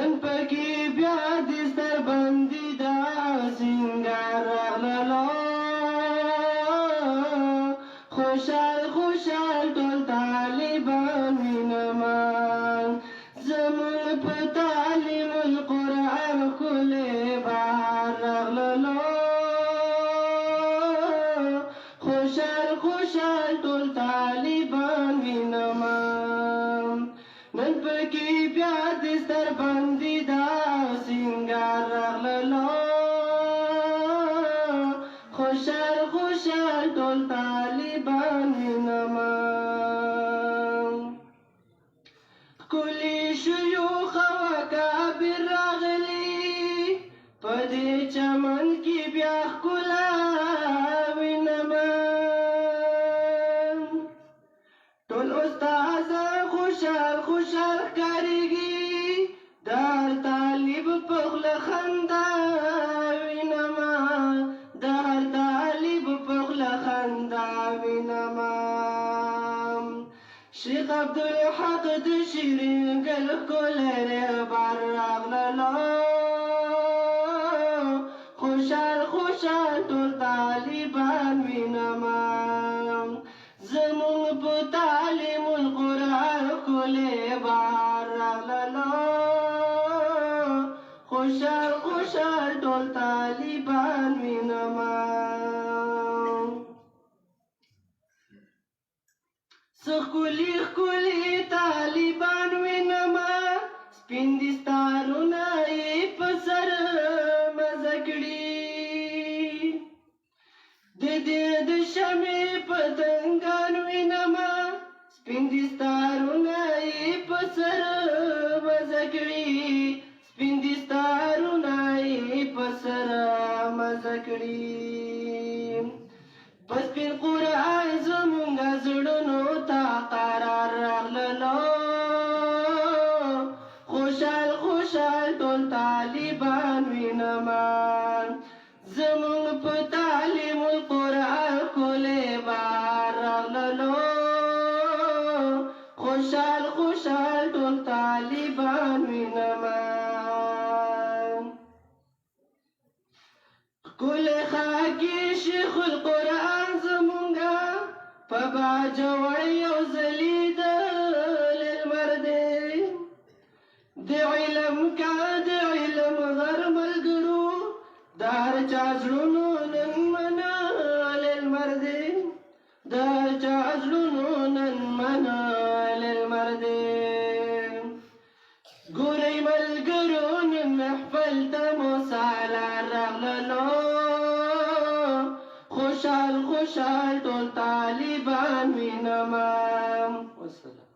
نن پکې بیا د سربندي دا سینګار راغللو خوشحال خوشحال ټول طالبان وینمان زمون په تعلیم القرآن ښکلی بهار راغللو خوشحال خوشحال ټول طالبان وینمان نن پکې بیا د سربندي دا سینګار راغللو خوشحال خوشحال ټول طالبان وینمان ښکلي شیوخ او اکابر راغلي په دې چمن کې بیا ښکلا وینمان ټول استادان خوشحال خوشحال ښکارېږي د هر طالب په خوله خندا وینما د هر طالب په خوله خندا وینما شیخ عبدالحق د شیرین ګل ښکلی رهبر راغللو خوشحال خوشحال ټول طالبان وینما زمونږ په تعلیم القرآن ښکلی بهار راغللو خوشحال خوشحال ټول طالبان وینما څه ښکلي ښکلي طالبان وینما سپین دستارونه یې په سر مزه کړي د دې د شمعې پتنګان وینما سپین دستارونه یې په سر مزه کړي سپین دستارونه یې په سر مزه کړي په سپین قرآن زمونږ زړونو ته قرار راغللو خوشحال خوشحال ټول طالبان وینمان زمونږ په تعلیم القرآن ښکلی بهار راغللو خوشحال خوشحال ټول طالبان وینمان ښکلی خاکي شیخ القرآن زمونږه په باجوړ یو ځلي د لمر دی د علم کا د علم غر ملګرو د هر چا زړونو نن منال لمر دی د هر چا زړونو نن منال لمر دی ګورئ ملګرو نن محفل ته مو سالار راغللو خوشحال خوشحال ټول طالبان وینما والسلام